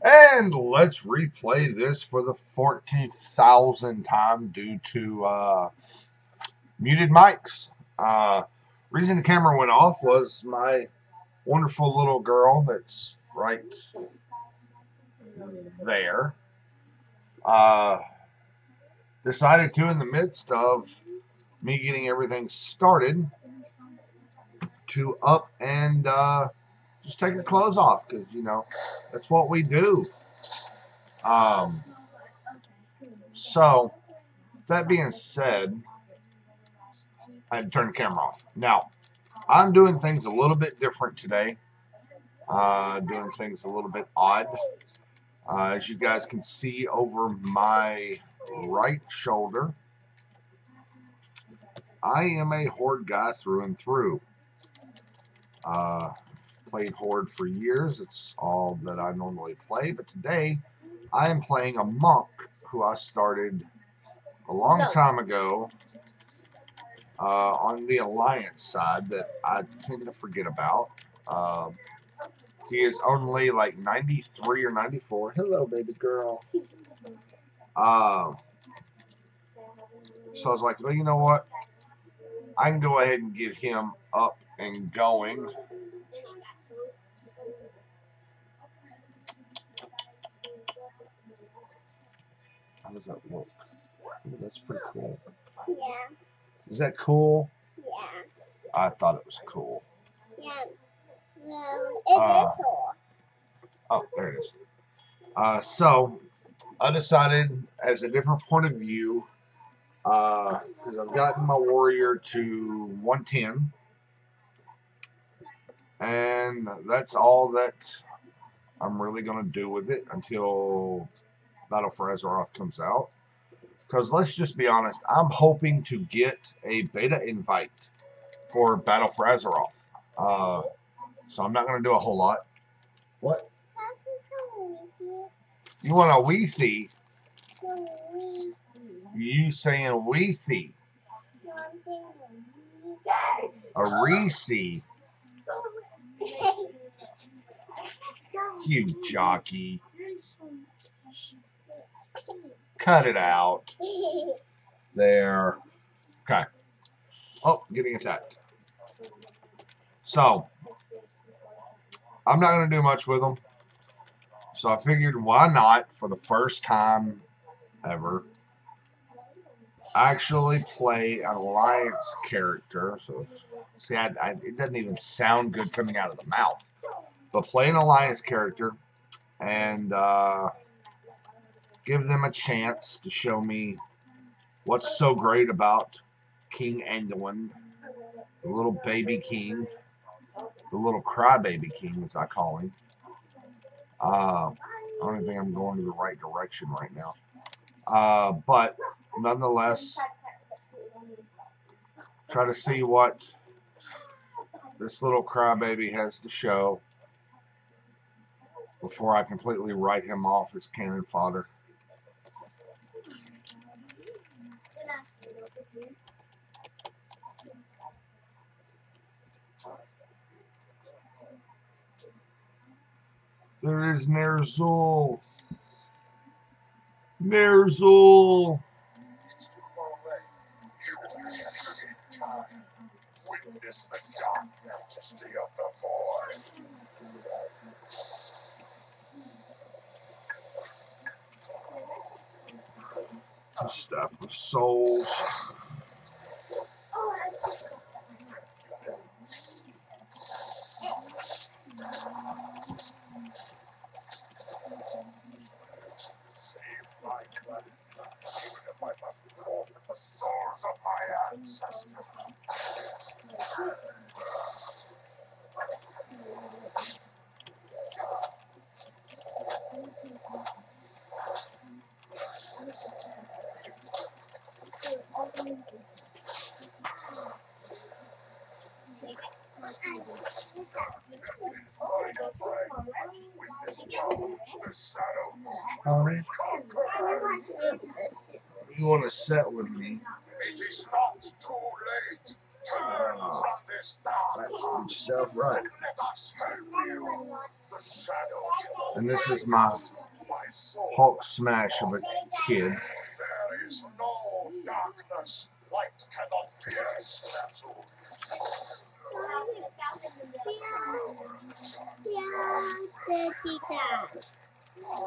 And let's replay this for the 14,000th time due to muted mics. Reason the camera went off was my wonderful little girl that's right there uh, decided to, in the midst of me getting everything started, to up and just take her clothes off because, you know, that's what we do. Um, so, that being said, I had to turn the camera off. Now, I'm doing things a little bit different today. Doing things a little bit odd. As you guys can see over my right shoulder, I am a Horde guy through and through. Played Horde for years. It's all that I normally play. But today, I am playing a monk who I started a long time ago on the Alliance side that I tend to forget about. He is only like 93 or 94. Hello, baby girl. So I was like, well, you know what? I can go ahead and get him up and going. How does that look? Ooh, that's pretty cool. Yeah. Is that cool? Yeah. I thought it was cool. Yeah. It is cool. Oh, there it is. So I decided as a different point of view, because I've gotten my warrior to 110, and that's all that I'm really going to do with it until Battle for Azeroth comes out. Because let's just be honest, I'm hoping to get a beta invite for Battle for Azeroth. So I'm not going to do a whole lot. What? You want a Weethy? You saying Weethy? A Reese? You jockey. Cut it out. There. Okay. Oh, getting attacked. So, I'm not going to do much with them. So I figured, why not, for the first time ever, actually play an Alliance character. So, see, it doesn't even sound good coming out of the mouth. But play an Alliance character and give them a chance to show me what's so great about King Anduin, the little baby king, the little crybaby king, as I call him. I don't even think I'm going in the right direction right now. But nonetheless, try to see what this little crybaby has to show before I completely write him off as cannon fodder. There is Ner'zhul. Ner'zhul. Witness the dark majesty of the Force. Staff of Souls. Save my clan, even if I must forfeit the souls of my ancestors. Alright. You want to set with me? It is not too late. Good stuff, right? And this is my Hulk smash of a kid. There is no darkness. Light cannot pierce that soul.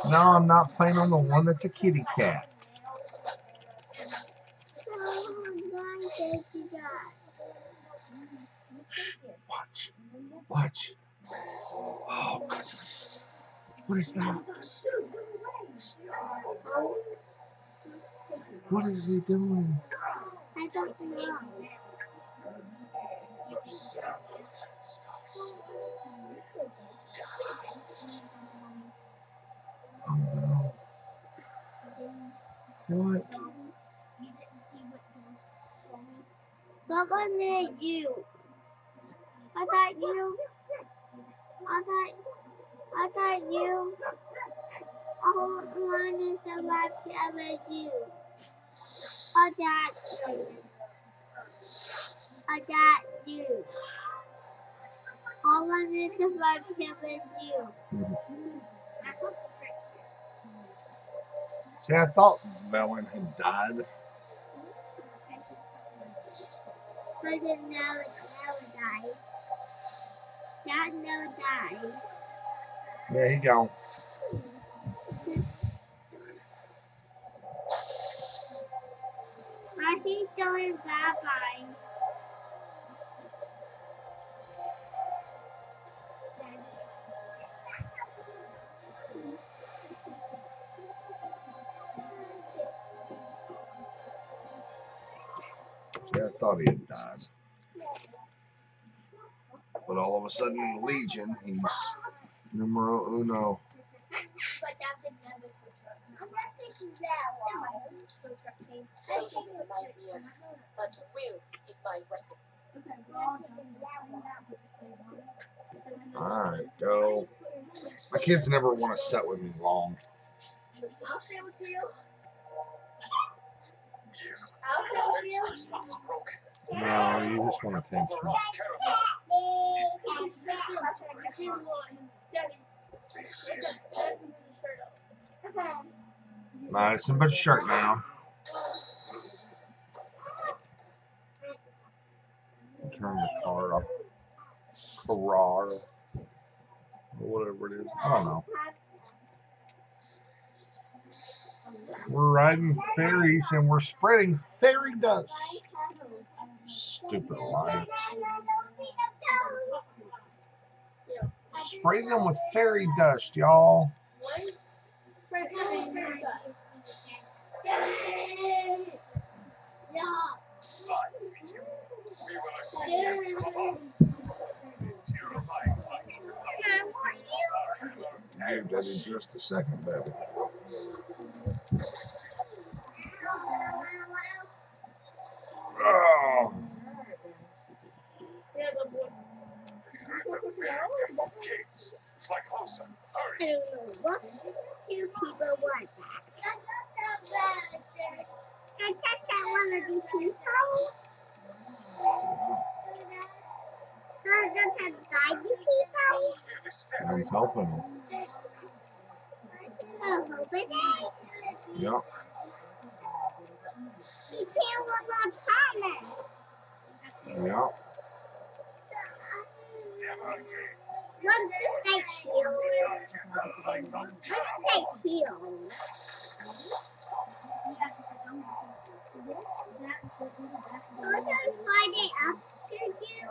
No, I'm not playing on the one that's a kitty cat. Watch. Watch. Oh, goodness. What is that? What is he doing? I don't know. Oh, no. What? What was you? I thought you. I thought you. Oh, wanted to watch with you. I got you. I got you. I wanted to watch with you. See, I thought Melon had died. I didn't know it died. That no died. There you go. I think going bye-bye. See, I thought he had died. But all of a sudden in the Legion, he's numero uno. But that's another picture. I'm not thinking that one. Satan is my mirror, but will is my weapon. Alright, go. My kids never want to sit with me long. I'll stay with you. I'll stay with you. No, you just want attention. Madison, put your shirt down. Turn the car off. Carrara. Or whatever it is. I don't know. We're riding ferries and we're spreading fairy dust. Stupid alliance. Spray them with fairy dust, y'all. I'll do that in just a second, baby. Oh. Fly closer. Hurry. I don't know. What do people want that? I touch that one of these people. Don't that guide the people? I'm helping them. Oh, hoping it. Yep. You can't look on Thomas. Yep. What's the snake heel? What's the snake heel? I'll just find it up to you.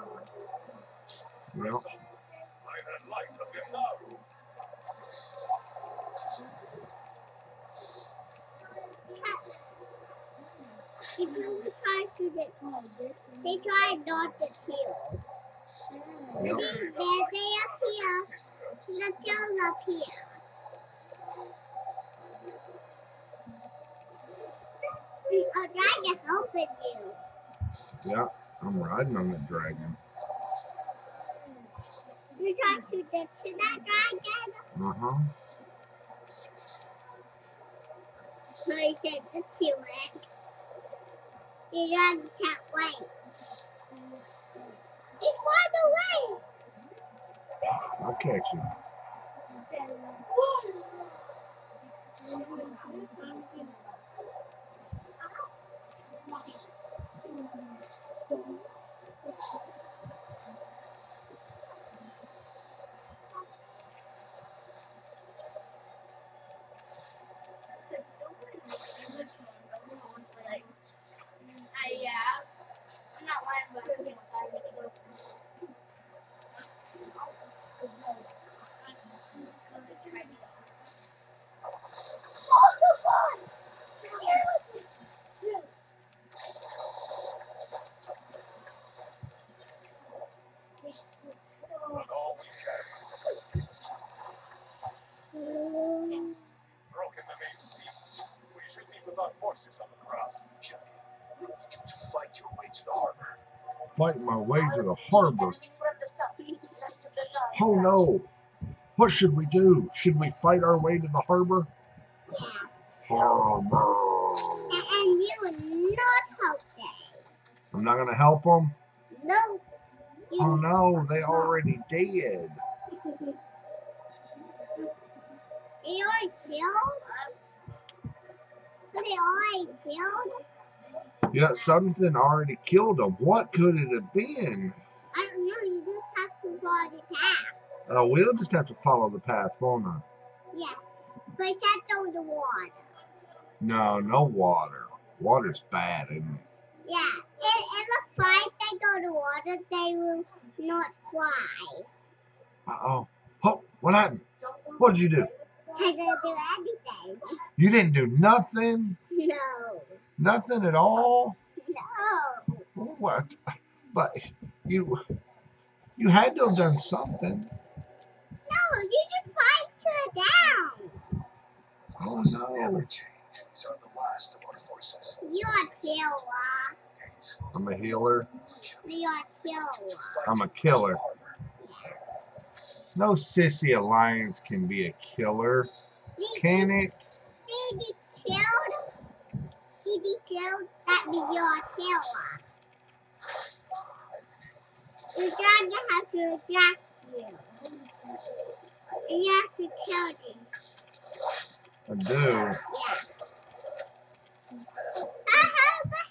Yep. If you try to get they try not to kill. Yep. They up here. The tail's up here. I'm trying to help you. Yep. I'm riding on that dragon. You trying to get to that dragon? Uh-huh. So you said to it. You guys can't wait. It's farther away. I'll catch you. I'm not lying, but I can't find it. When all we had broken the main siege, we should be without forces on the ground. Chuck, we need you to fight your way to the harbor. Fight my way to the harbor. Enemy from the south, right to the north. Oh no! What should we do? Should we fight our way to the harbor? Harbor. And you will not help them. I'm not gonna help them. No. Oh no! They already did. They are killed? They already killed? Yeah, something already killed them. What could it have been? I don't know. You just have to follow the path. Oh, we'll just have to follow the path, won't I? Yeah. But that's on the water. No, no water. Water's bad, isn't it? Yeah. In the fight they go to water, they will not fly. Uh-oh. Oh, what happened? What did you do? I didn't do anything. You didn't do nothing? No. Nothing at all? No. What? But you had to have done something. No, you just fight her down. Oh Never no. change. These are the last of our forces. You are killer. Gates. I'm a healer. You are killer. I'm a killer. No sissy alliance can be a killer. Can it? See the killed? See the killed? That means you're a killer. Your dragon has to attack you. And you have to kill them. I do. Yeah.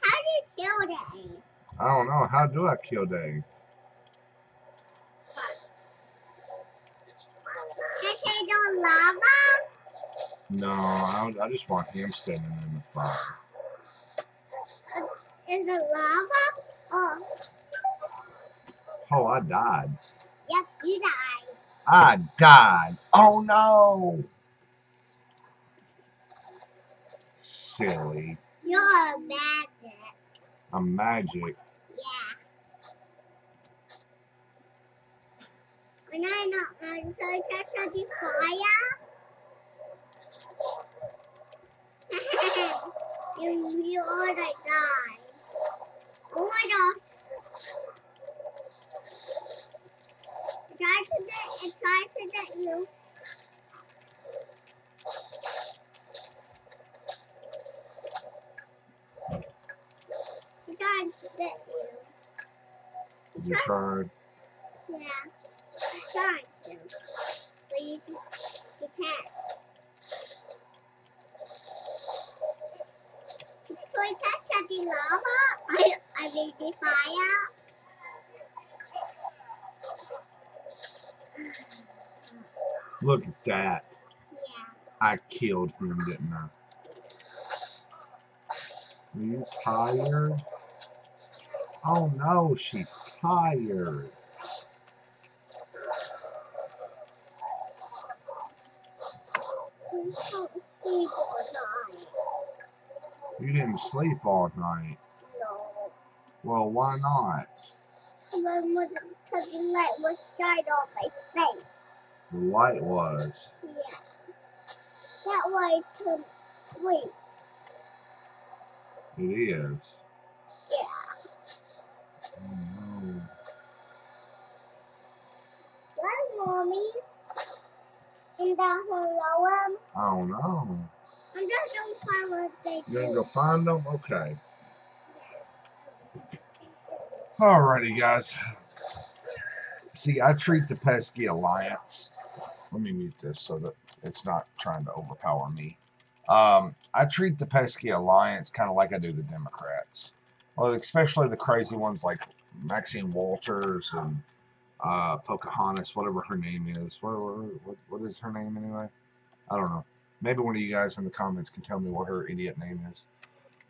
How do you kill them? I don't know. How do I kill Dave? Just say the lava? No, I just want him standing in the fire. Is it lava? Oh, I died. Yep, you died. I died. Oh no. Silly. You're a magic. I'm magic. Yeah. When I'm not on so touch the fire. you already died. Oh my gosh. It tried to get you. It tried to get you. You tried. Yeah. It tried to. But you can't. So I touched the lava. I made the fire. Look at that. Yeah. I killed him, didn't I? Are you tired? Oh no, she's tired. You didn't sleep all night. No. Well, why not? Because the light was shining on my face. The light was. Yeah. That way to sleep. It is. Yeah. Oh no. Where's Mommy? And down below him? I don't know. I'm just gonna find what they You gonna do. go find them? Okay. Alrighty, guys. See, I treat the pesky alliance. Let me mute this so that it's not trying to overpower me. I treat the pesky alliance kind of like I do the Democrats. Well, especially the crazy ones like Maxine Walters and Pocahontas, whatever her name is. What is her name anyway? I don't know. Maybe one of you guys in the comments can tell me what her idiot name is.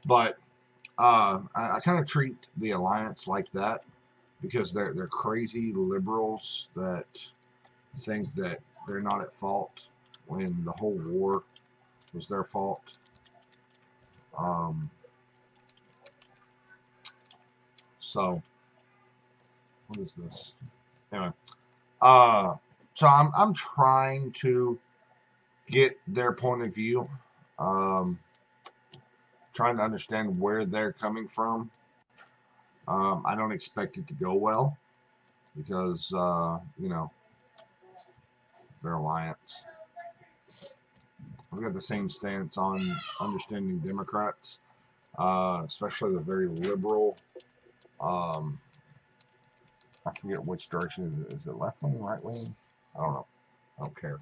But I kind of treat the alliance like that because they're crazy liberals that think that they're not at fault when the whole war was their fault. Um, so what is this? Anyway, so I'm trying to get their point of view, trying to understand where they're coming from. I don't expect it to go well because you know, their alliance. I've got the same stance on understanding Democrats, especially the very liberal. Um, I forget which direction is it left wing, right wing? I don't know. I don't care.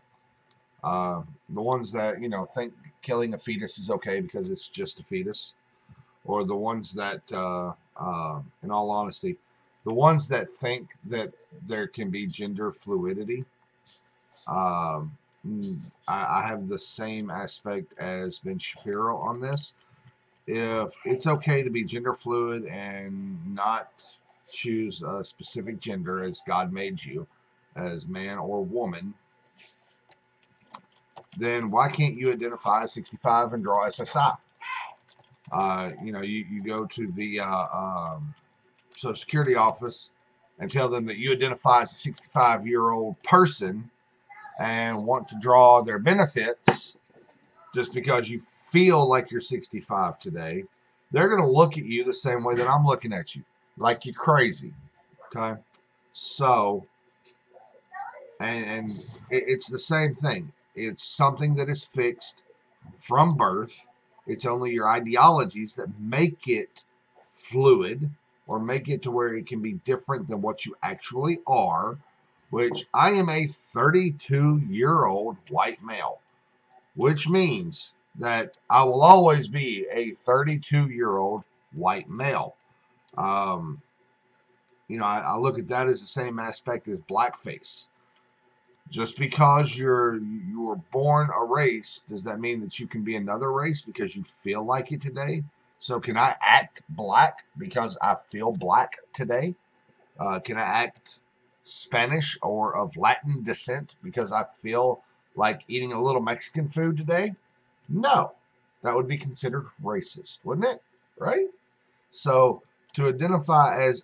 The ones that think killing a fetus is okay because it's just a fetus, or the ones that, in all honesty, the ones that think that there can be gender fluidity. Um, I have the same aspect as Ben Shapiro on this. If it's okay to be gender fluid and not choose a specific gender as God made you, as man or woman, then why can't you identify as 65 and draw SSI? You go to the Social Security office and tell them that you identify as a 65-year-old person and want to draw their benefits just because you feel like you're 65 today. They're going to look at you the same way that I'm looking at you, like you're crazy. Okay? So, and it's the same thing. It's something that is fixed from birth. It's only your ideologies that make it fluid or make it to where it can be different than what you actually are, which I am a 32-year-old white male, which means that I will always be a 32-year-old white male. Um, I look at that as the same aspect as blackface. Just because you were born a race, does that mean that you can be another race because you feel like it today? So can I act black because I feel black today? Can I act Spanish or of Latin descent because I feel like eating a little Mexican food today? No, that would be considered racist, wouldn't it? Right? So to identify as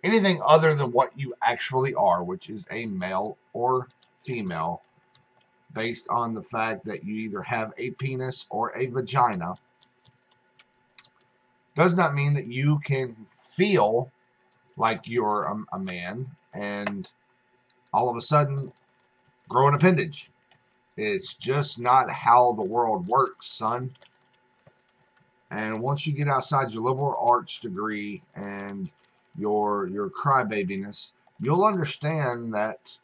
anything other than what you actually are, which is a male or female, based on the fact that you either have a penis or a vagina, does not mean that you can feel like you're a man and all of a sudden grow an appendage. It's just not how the world works, son. And once you get outside your liberal arts degree and your crybabiness, you'll understand that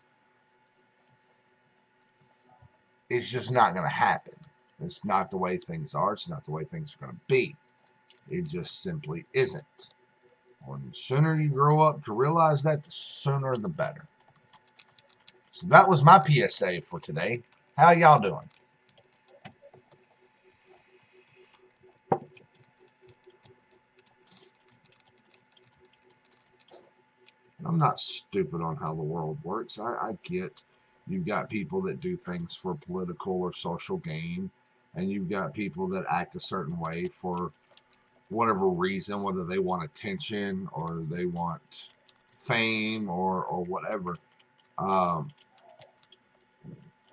it's just not going to happen. It's not the way things are. It's not the way things are going to be. It just simply isn't. And the sooner you grow up to realize that, the sooner the better. So that was my PSA for today. How y'all doing? I'm not stupid on how the world works. I get you've got people that do things for political or social gain, and you've got people that act a certain way for whatever reason, whether they want attention or they want fame or whatever. Um,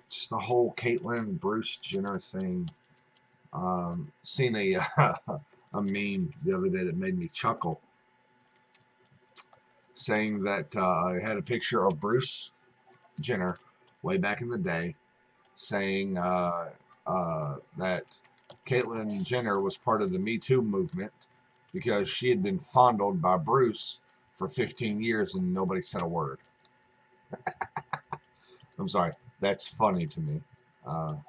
just the whole Caitlyn and Bruce Jenner thing. Seen a a meme the other day that made me chuckle, saying that I had a picture of Bruce Jenner way back in the day, saying that Caitlyn Jenner was part of the Me Too movement because she had been fondled by Bruce for 15 years and nobody said a word. I'm sorry. That's funny to me. Oh,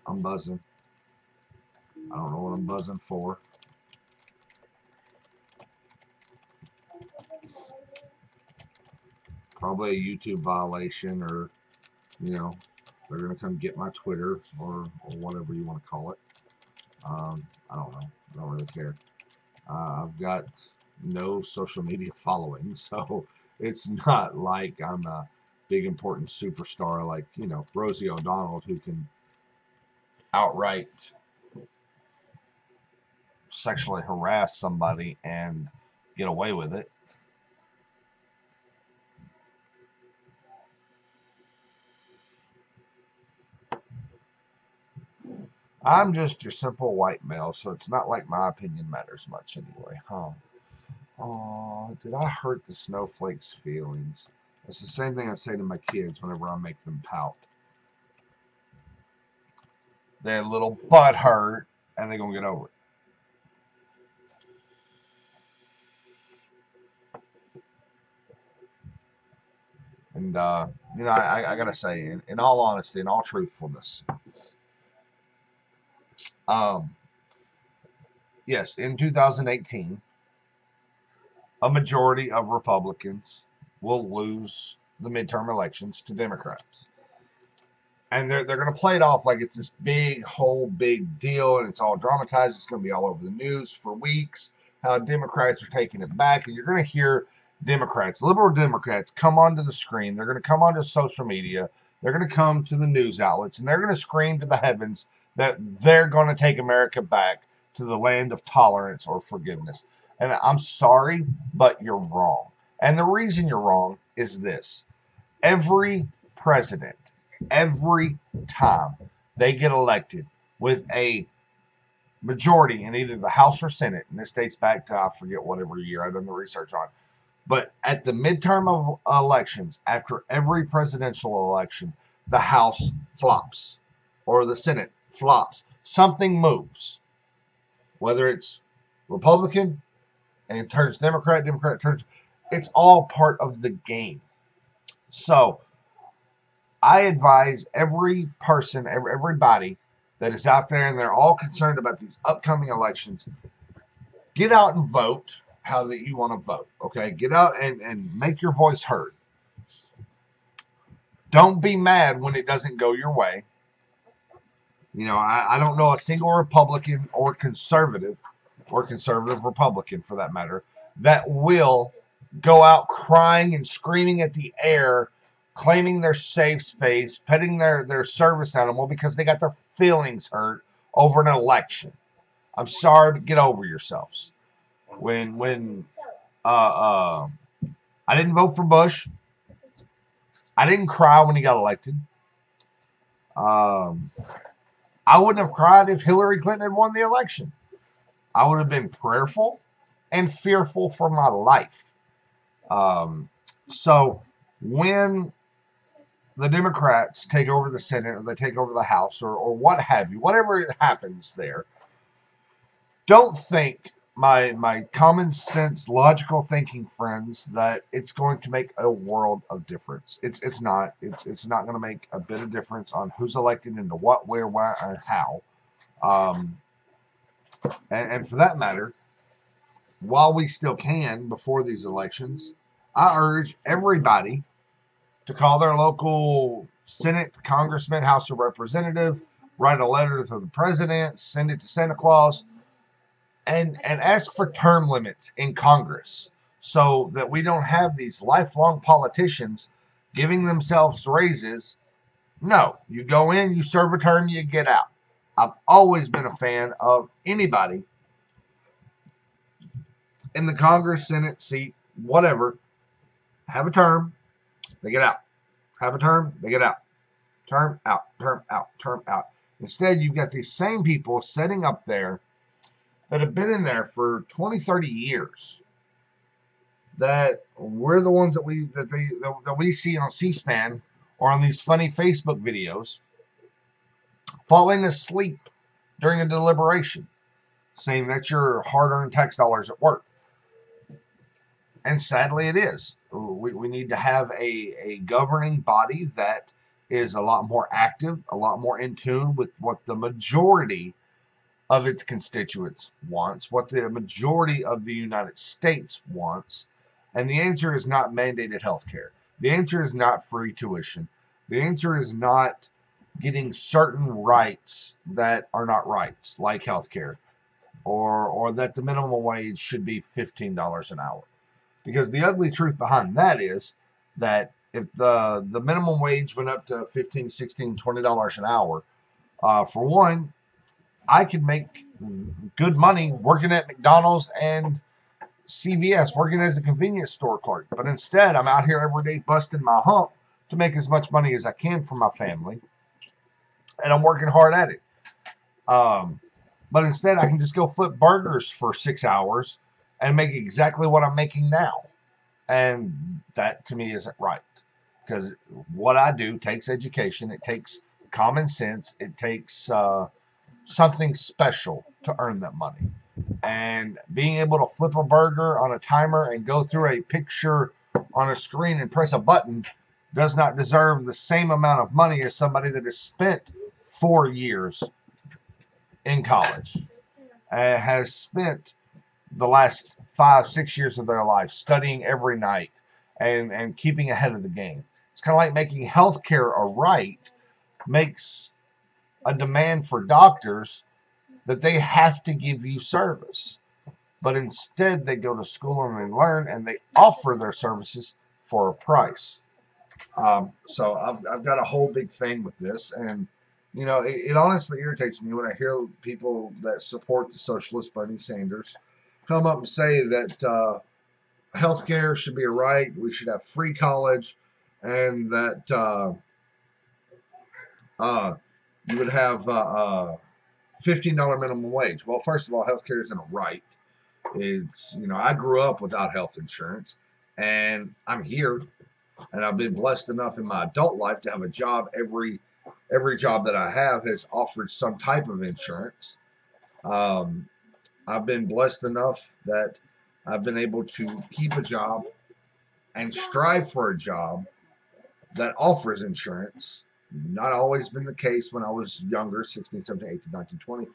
I'm buzzing. I don't know what I'm buzzing for. Probably a YouTube violation, or, you know, they're going to come get my Twitter or whatever you want to call it. I don't know. I don't really care. I've got no social media following, so it's not like I'm a big important superstar like, you know, Rosie O'Donnell, who can outright sexually harass somebody and get away with it. I'm just your simple white male, so it's not like my opinion matters much anyway, huh? Oh, did I hurt the snowflake's feelings? It's the same thing I say to my kids whenever I make them pout. Their little butt hurt, and they're going to get over it. And, you know, I got to say, in all honesty, in all truthfulness, yes, in 2018, a majority of Republicans will lose the midterm elections to Democrats. And they're going to play it off like it's this whole big deal, and it's all dramatized. It's going to be all over the news for weeks, how Democrats are taking it back. And you're going to hear Democrats, liberal Democrats, come onto the screen. They're going to come onto social media. They're going to come to the news outlets, and they're going to scream to the heavens that they're going to take America back to the land of tolerance or forgiveness. And I'm sorry, but you're wrong. And the reason you're wrong is this. Every president, every time they get elected with a majority in either the House or Senate, and this dates back to, I forget whatever year I've done the research on, but at the midterm of elections, after every presidential election, the House flops or the Senate flops. Something moves, whether it's Republican and it turns Democrat, Democrat turns, it's all part of the game. So I advise every person, everybody that is out there, and they're all concerned about these upcoming elections, get out and vote how that you want to vote. Okay, get out and make your voice heard. Don't be mad when it doesn't go your way. You know, I don't know a single Republican or conservative Republican for that matter that will go out crying and screaming at the air, claiming their safe space, petting their service animal because they got their feelings hurt over an election. I'm sorry, but get over yourselves. When I didn't vote for Bush, I didn't cry when he got elected. I wouldn't have cried if Hillary Clinton had won the election. I would have been prayerful and fearful for my life. So when the Democrats take over the Senate or they take over the House or what have you, whatever happens there, don't think, my common sense, logical thinking friends, that it's going to make a world of difference. It's not. It's not going to make a bit of difference on who's elected into what, where, why, and how. And for that matter, while we still can before these elections, I urge everybody to call their local Senate, Congressman, House of Representative, write a letter to the president, send it to Santa Claus, and ask for term limits in Congress so that we don't have these lifelong politicians giving themselves raises. No, you go in, you serve a term, you get out. I've always been a fan of anybody in the Congress, Senate seat, whatever, have a term, they get out. Have a term, they get out. Term out, term out, term out. Instead, you've got these same people sitting up there that have been in there for 20, 30 years. That we're the ones that we see on C-SPAN or on these funny Facebook videos falling asleep during a deliberation, saying that's your hard-earned tax dollars at work. And sadly, it is. We need to have a governing body that is a lot more active, a lot more in tune with what the majority of its constituents wants, what the majority of the United States wants. And the answer is not mandated health care. The answer is not free tuition. The answer is not getting certain rights that are not rights, like health care, or that the minimum wage should be $15 an hour. Because the ugly truth behind that is that if the minimum wage went up to $15, $16, $20 an hour, for one, I could make good money working at McDonald's and CVS, working as a convenience store clerk. But instead, I'm out here every day busting my hump to make as much money as I can for my family, and I'm working hard at it. But instead, I can just go flip burgers for 6 hours and make exactly what I'm making now. And that to me isn't right, because what I do takes education, it takes common sense, it takes something special to earn that money. And being able to flip a burger on a timer and go through a picture on a screen and press a button does not deserve the same amount of money as somebody that has spent 4 years in college and has spent the last 5, 6 years of their life studying every night and keeping ahead of the game. It's kind of like making healthcare a right makes a demand for doctors that they have to give you service. But instead, they go to school and they learn and they offer their services for a price. So I've got a whole big thing with this. And, you know, it honestly irritates me when I hear people that support the socialist Bernie Sanders come up and say that healthcare should be a right, we should have free college, and that you would have $15 minimum wage. Well, first of all, healthcare isn't a right. It's, you know, I grew up without health insurance, and I'm here, and I've been blessed enough in my adult life to have a job. Every job that I have has offered some type of insurance. I've been blessed enough that I've been able to keep a job and strive for a job that offers insurance. Not always been the case when I was younger, 16, 17, 18, 19, 20.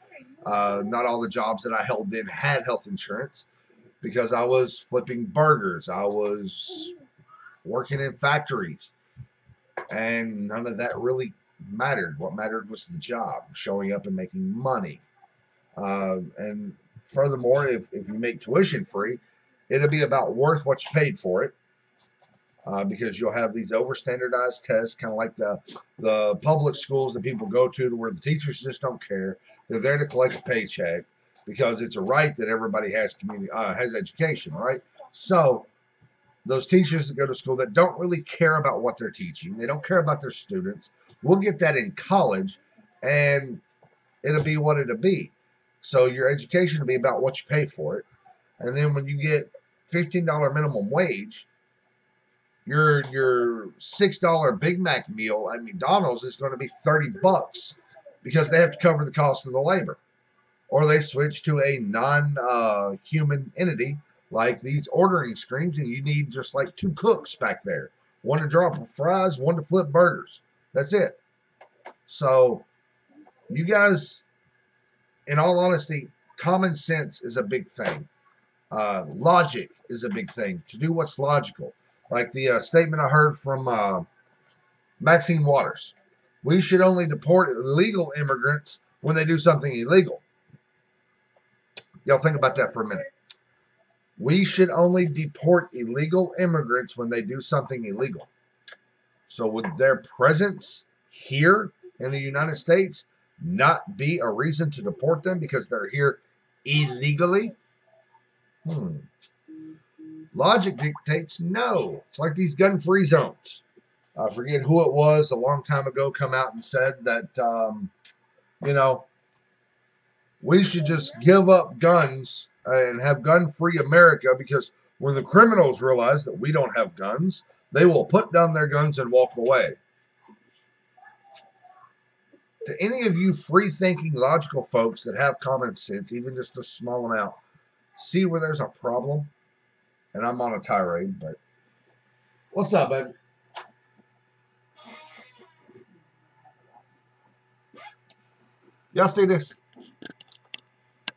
Not all the jobs that I held then had health insurance because I was flipping burgers. I was working in factories. And none of that really mattered. What mattered was the job, showing up and making money. And furthermore, if you make tuition free, it'll be about worth what you paid for it. Because you'll have these over standardized tests, kind of like the public schools that people go to where the teachers just don't care. They're there to collect a paycheck because it's a right that everybody has has education, right? So those teachers that go to school that don't really care about what they're teaching, they don't care about their students, we'll get that in college, and it'll be what it'll be. So your education will be about what you pay for it. And then when you get $15 minimum wage, your $6 Big Mac meal at McDonald's is going to be $30 because they have to cover the cost of the labor. Or they switch to a non-human entity like these ordering screens, and you need just like 2 cooks back there. One to drop fries, one to flip burgers. That's it. So you guys, in all honesty, common sense is a big thing. Logic is a big thing. To do what's logical. Like the statement I heard from Maxine Waters. We should only deport illegal immigrants when they do something illegal. Y'all think about that for a minute. We should only deport illegal immigrants when they do something illegal. So would their presence here in the United States not be a reason to deport them because they're here illegally? Logic dictates no. It's like these gun-free zones. I forget who it was a long time ago come out and said that, you know, we should just give up guns and have gun-free America because when the criminals realize that we don't have guns, they will put down their guns and walk away. To any of you free-thinking, logical folks that have common sense, even just a small amount, see where there's a problem? And I'm on a tirade, but what's up, baby? Y'all see this?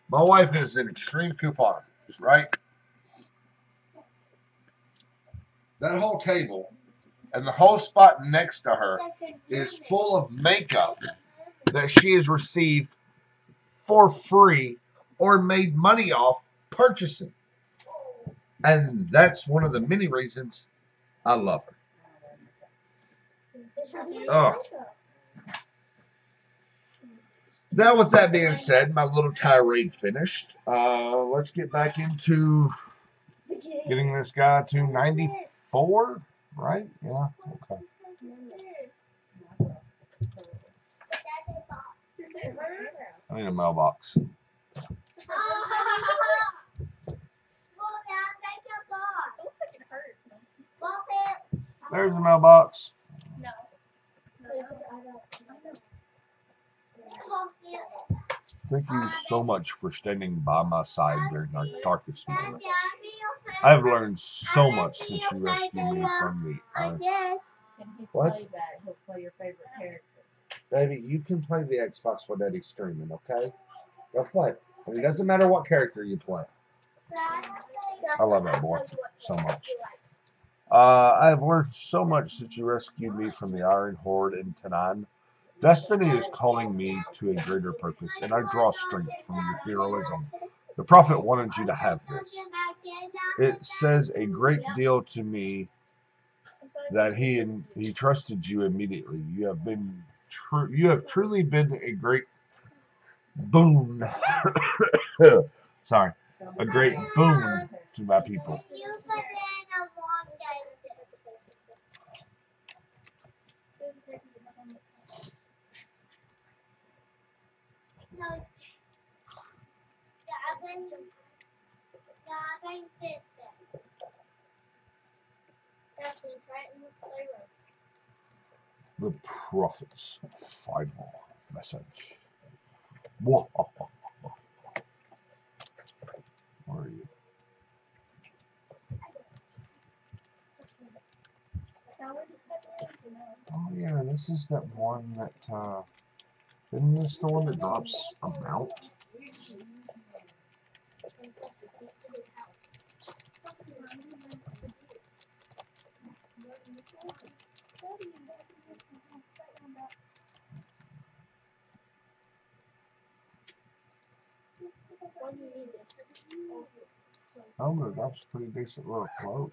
My wife is an extreme couponer, right? That whole table and the whole spot next to her is full of makeup that she has received for free or made money off purchasing. And that's one of the many reasons I love her. Oh. Now, with that being said, my little tirade finished. Let's get back into getting this guy to 94, right? Yeah, okay. I need a mailbox. There's the mailbox. No. Thank you so much for standing by my side during our darkest moments. I've learned so much since you rescued me from the I did. What? Play that. He'll play your favorite character. Baby, you can play the Xbox while Daddy's streaming, okay? Go play. And it doesn't matter what character you play. I love that boy so much. I have learned so much since you rescued me from the Iron Horde in Tanan. Destiny is calling me to a greater purpose, and I draw strength from your heroism. The Prophet wanted you to have this. It says a great deal to me that he trusted you immediately. You have truly been a great boon. Sorry, a great boon to my people. The Prophet's final message. Whoa. Where are you? Oh yeah, this is that one that isn't this the one that drops a mount? Oh, but that's a pretty decent little cloak.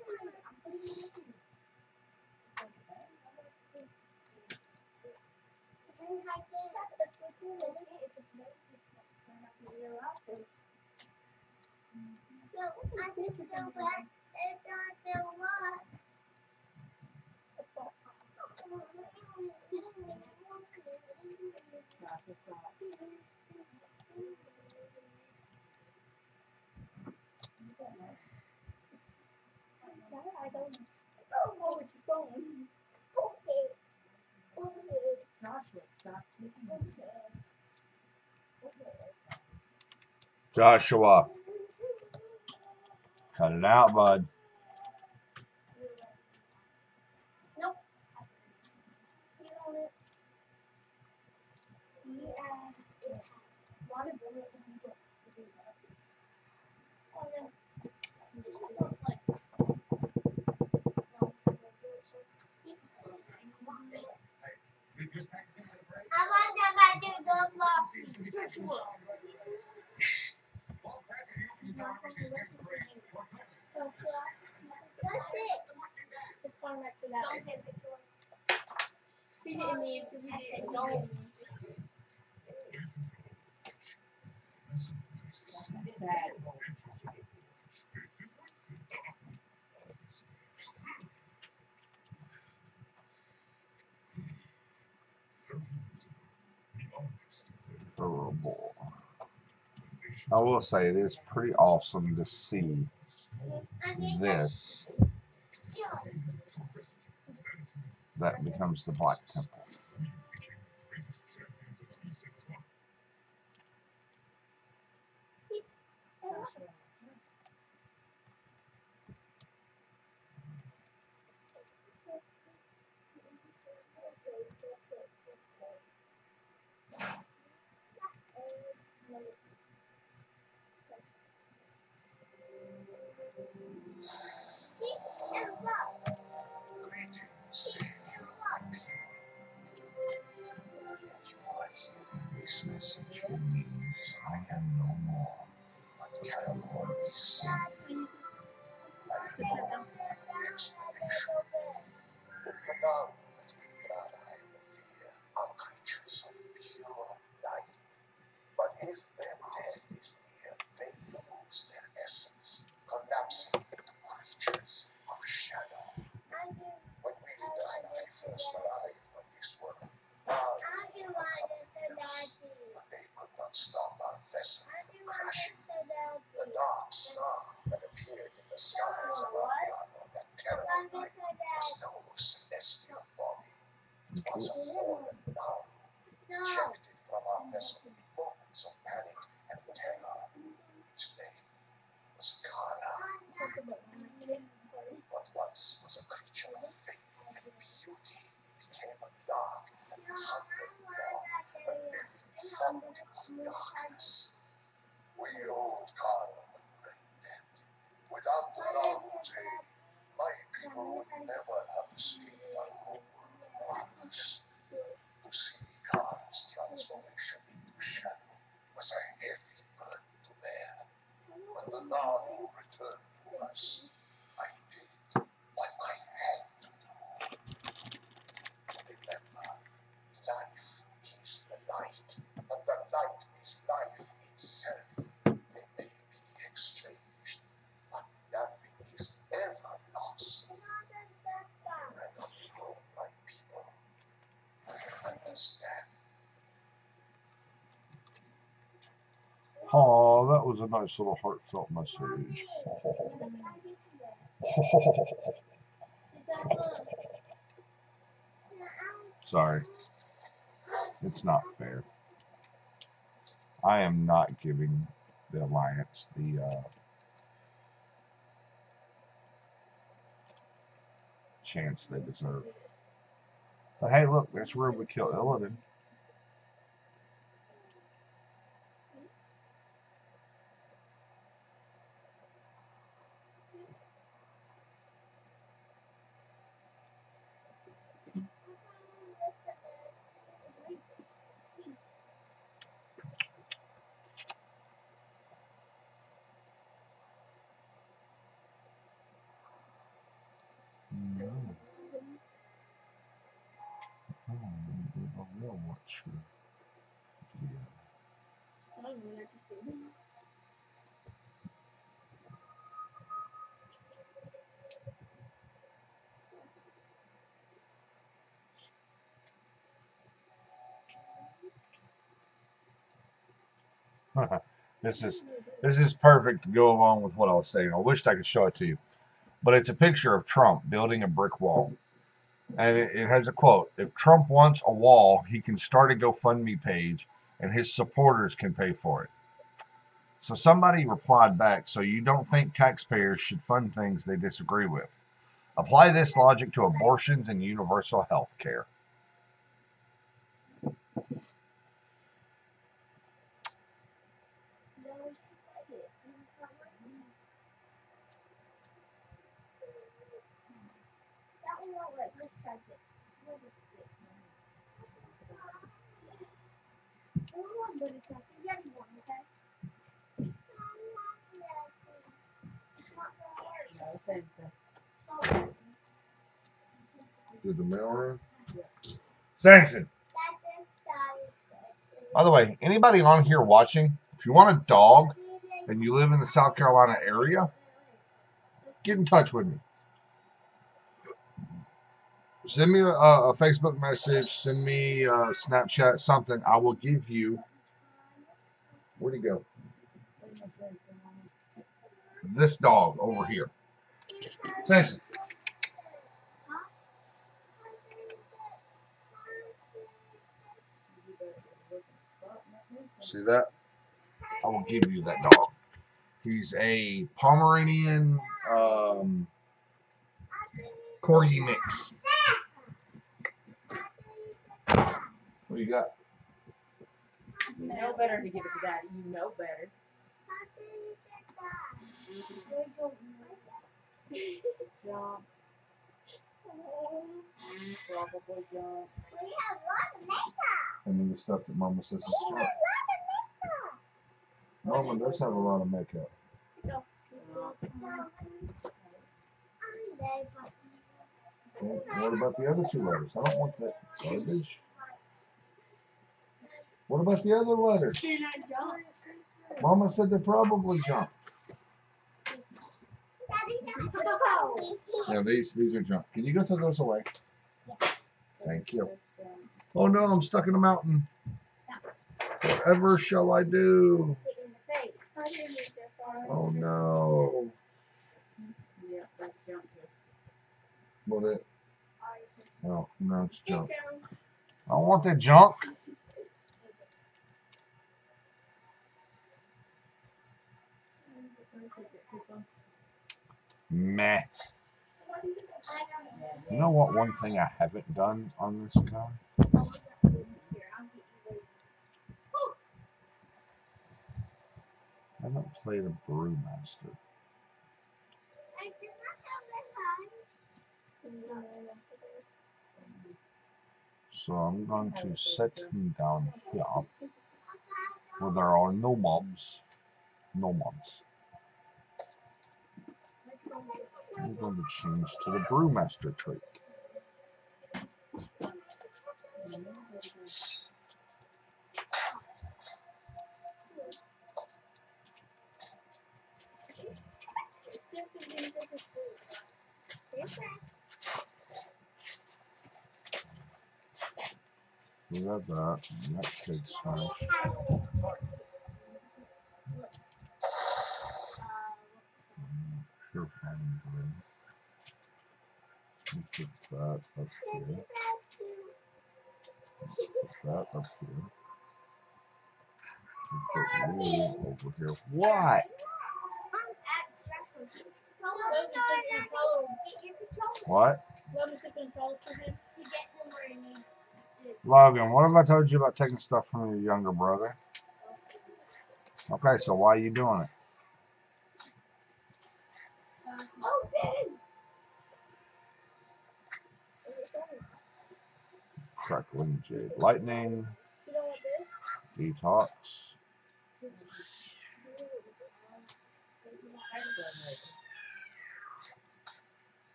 Joshua, cut it out, bud. Adorable. I will say it is pretty awesome to see this that becomes the Black Temple. This message means I am no more, but I am always safe. I have no explanation. The now that we drive fear are creatures of pure light. But if their death is near, they lose their essence, collapsing into creatures of shadow. When we and I first arrived on this world, but they could not stop our vessel from crashing. The dark star that appeared in the skies above beyond on that terrible night was no celestial body. It was a fallen Naru, ejected from our vessel in moments of panic and terror. Its name was Kara. What once was a creature of faith and beauty became a dark and hungry god, a living fount of darkness. We old Kara were brain dead. Without the Naru's aid, my people would never have escaped our homeworld of darkness. To see Kara's transformation into shadow was a heavy burden to bear. When the Naru returned to us, I did what I had to do. Remember, life is the light, and the light is life itself. They may be exchanged, but nothing is ever lost. And you, my people, understand. Oh, that was a nice little heartfelt message. Sorry, it's not fair. I am not giving the Alliance the chance they deserve. But hey, look, that's where we kill Illidan. No. I don't know what should. Yeah. this is perfect to go along with what I was saying. I wished I could show it to you, but it's a picture of Trump building a brick wall, and it has a quote: "If Trump wants a wall, he can start a GoFundMe page, and his supporters can pay for it." So somebody replied back, "So you don't think taxpayers should fund things they disagree with? Apply this logic to abortions and universal health care." Did the mail run? Sanction. By the way, anybody on here watching, if you want a dog and you live in the South Carolina area, get in touch with me. Send me a Facebook message, send me a Snapchat, something. I will give you. Where'd he go? This dog over here. Sanction. See that? I will give you that dog. He's a Pomeranian Corgi mix. What do you got? You know better to give it to Daddy. You know better. Probably junk. We have a lot of makeup. And then the stuff that Mama says is We have a junk. lot of makeup. Mama does have a lot of makeup. Okay, what about the other two letters? I don't want that garbage. What about the other letters? Mama said they're probably junk. Yeah, these are junk. Can you go throw those away? Thank you. Oh no, I'm stuck in a mountain. Whatever shall I do? Oh no. Yeah, that's junk. What it? Oh, no, it's junk. I don't want that junk. Meh. You know what? One thing I haven't done on this guy? I haven't played a brewmaster. So I'm going to set him down here where there are no mobs. No mobs. I'm going to change to the brewmaster trait. We got that. And that kid smash. Sure, fine, good. Put that up here. Put that up here. Put you over here. What? What? Logan, what have I told you about taking stuff from your younger brother? Okay, so why are you doing it? Crackling Jade Lightning. Detox.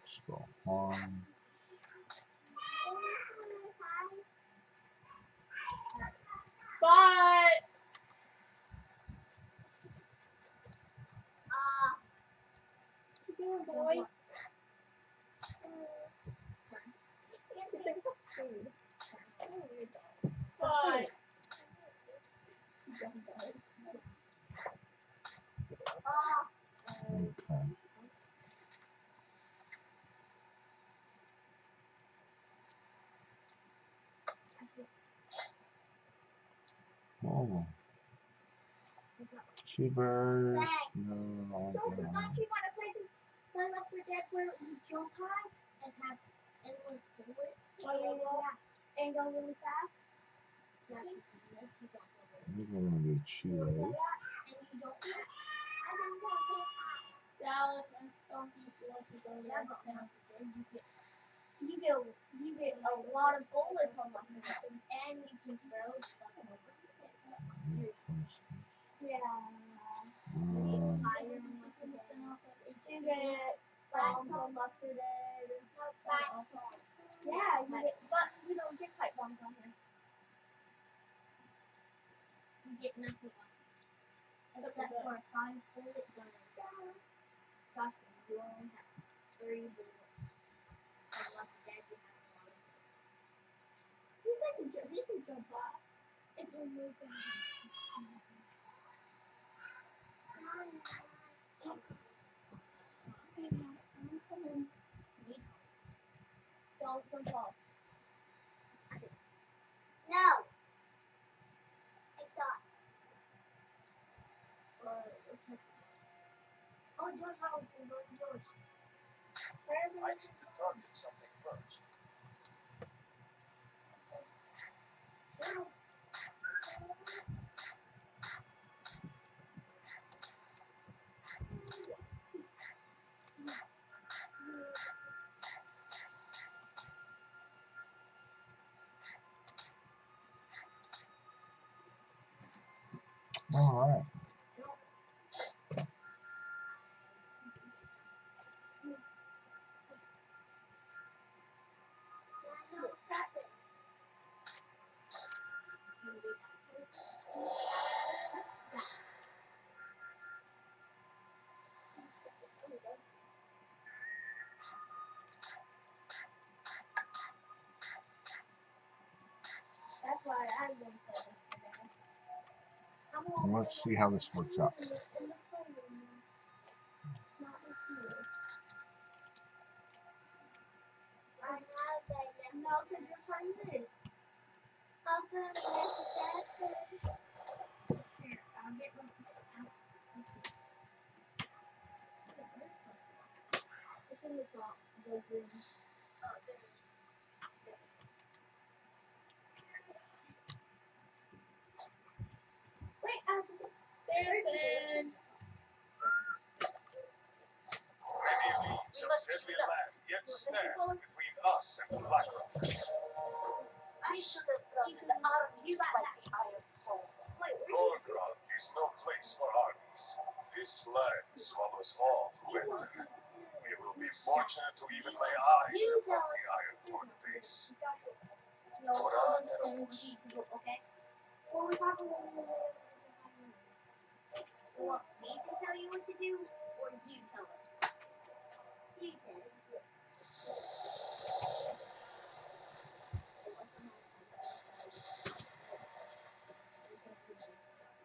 Spell harm. Boy. Stop. Okay. Oh. Cheapers. No, no, Don't you no. want to play the Left 4 Dead where you jump highs and have endless bullets? Yeah. And go really fast? Yeah. We're going to do Cheetos. And you don't do it? I don't know. Dallas and Stonky want to go there. You get a lot of bullets on Left 4 Dead. And you can throw stuff over. Yeah. You get bombs on Left 4 Dead. Yeah, but you don't get pipe bombs on here. You get nothing else. Except for a 5-bullet gun. Gosh, you only have 3 bullets. On Left 4 Dead, you have a lot of bullets. He can jump off. It's a new gun. Don't jump off. No. It's not. Oh, George, how is George? I need to target something first. All right. That's why I won't play this today. Let's see how this works out. No, because you're playing this. I'll do it faster. Here, I'll get one. It's in the top. The green. Wait, there. Maybe a deadly last yet stand between us and the Black Rock. We should have brought an army to fight the Iron Throne. Gorgrond is no place for armies. This land swallows all who enter. We will be fortunate to even lay eyes upon the Iron Throne base. No, Ora, okay. Well, we probably want me to tell you what to do, or you tell us what to do. You tell us.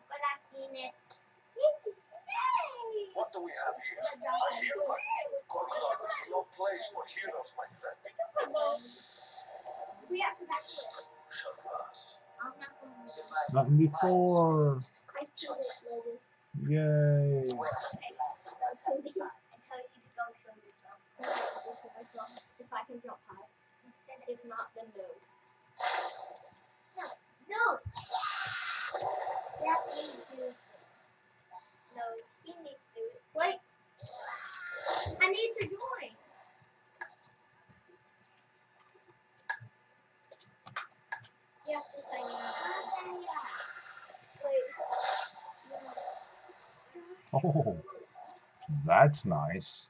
But I've seen it. What do we have here? A hero? Gorgrond is no place for heroes, my friend. We have to back to it. Shall pass. I'm not going to. 94. I feel it later. Yay. Okay. I tell you to go show yourself. If I can jump high. If not, then no. No. That needs to do it. No, he needs to do it. Wait. I need to join. You have to sign in. Wait. Oh, that's nice.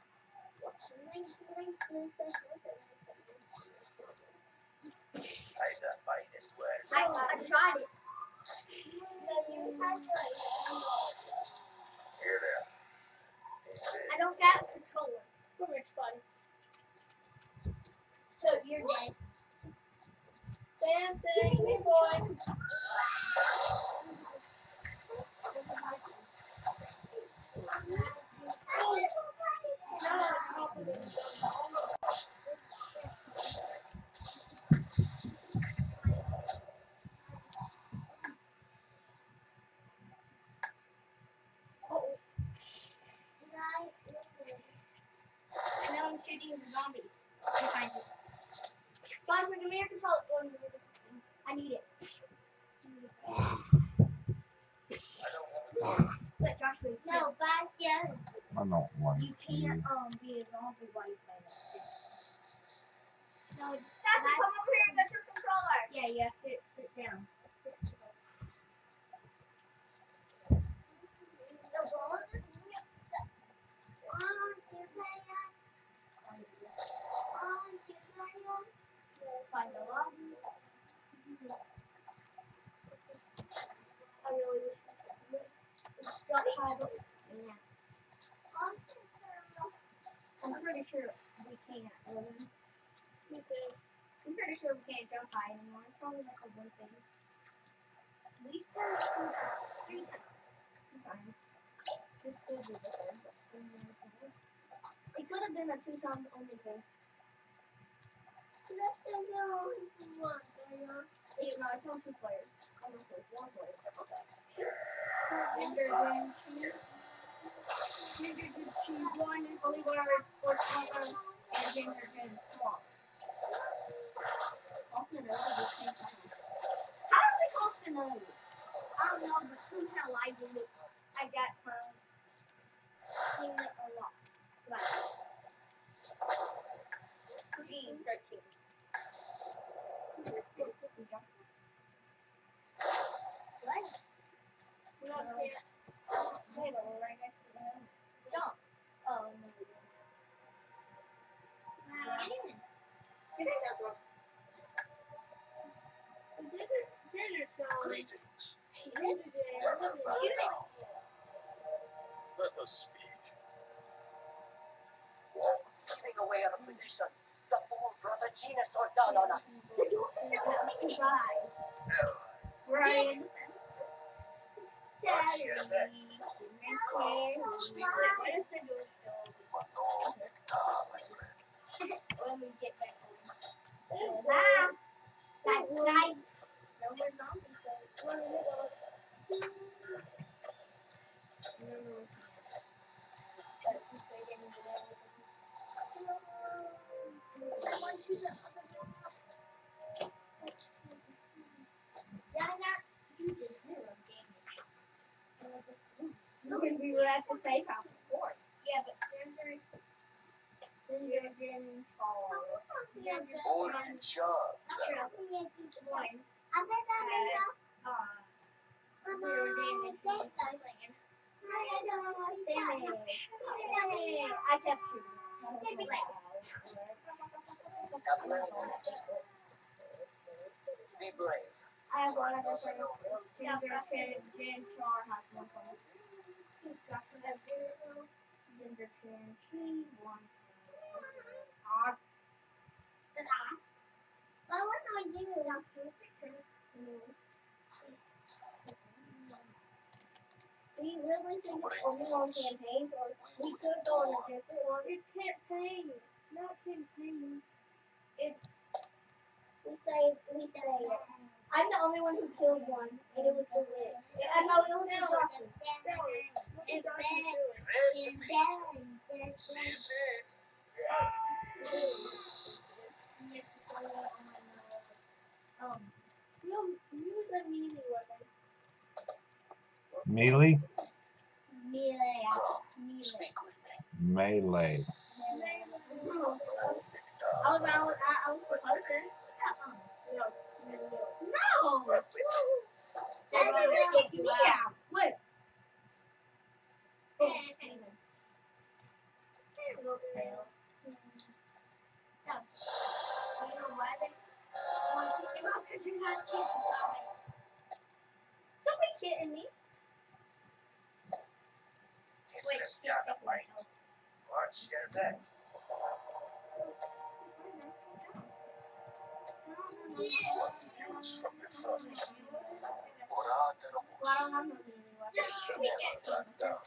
I tried it. Here there. I don't got a controller. Come here, Spotty. So you're dead. Same thing, hey boy. And now I'm shooting the zombies. If I do. Guys, give me your controller. I need it. Let Josh read. No, back yeah. I don't like You you. can't be a zombie while you play that. No, Josh, come over here and get your controller. Yeah, you have to sit down. Find the lobby. I really wish we could. Don't hide it. Yeah. I'm pretty sure we can't. Me too. I'm pretty sure we can't jump high anymore. It's probably like a one thing. We started 3 times. 2 times. It could be different. It could have been a 2 times only thing. Let's go. It's not, it's on 2 players. I'm going to play 1 player. And there's one. Choose one, only word, or color, and then there's a swap. Off the nose at the same time. How do we off the nose? I don't know, but somehow I did it. I got seen it a lot. Like 13. What? We're not here. Greetings. Better bow down. Let us speak. Walk. Giving away our position. The fool brought a genius sword down on us. Brian. Watch your neck. But no nectar, my friend. When we get back home. Bye. Bye. Bye. No more zombies. So no. But if they didn't do that, you did 0 damage. Because we were at the safe house, of course. Yeah, but then you're in fall. Good job. One. 0 damage. I kept shooting. Be brave. I have one other thing. Ginger, Chin, Char has 1 point. Joshua has 0. Ginger, Chin, she 1. Odd. Well, what do I do? I'll steal pictures. We really think it's only on campaigns, or we could go on a different one. It's campaign, not campaigns. It's we say it. I'm the only one who killed one, and it was the witch. I know it was the Joshua. It's Ben. See you soon. You the mealy one. Melee? Melee. Speak with me. Melee. No I was supposed to. No. They're going to kick me out. What? Look, fail. You know why they want to kick him out? Because you're not cheating zombies. Don't be kidding me. Wait, Just got a bite. Watch your neck. What's the news from the front? Hurrah de los Well, I don't have no meaning weapon. never back down.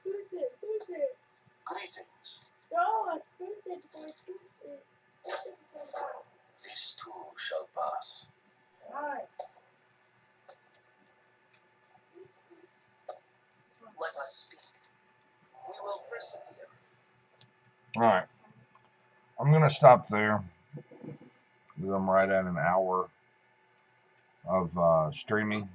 Who's it? Greetings. No, who's it? This too shall pass. Alright. Let us speak. We will persevere. Alright. I'm going to stop there. Because I'm right at an hour of streaming.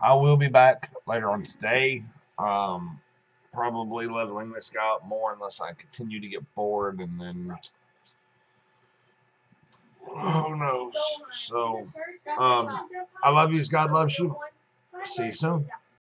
I will be back later on today. Probably leveling this guy up more unless I continue to get bored, and then who knows. So I love you as God loves you. See you soon.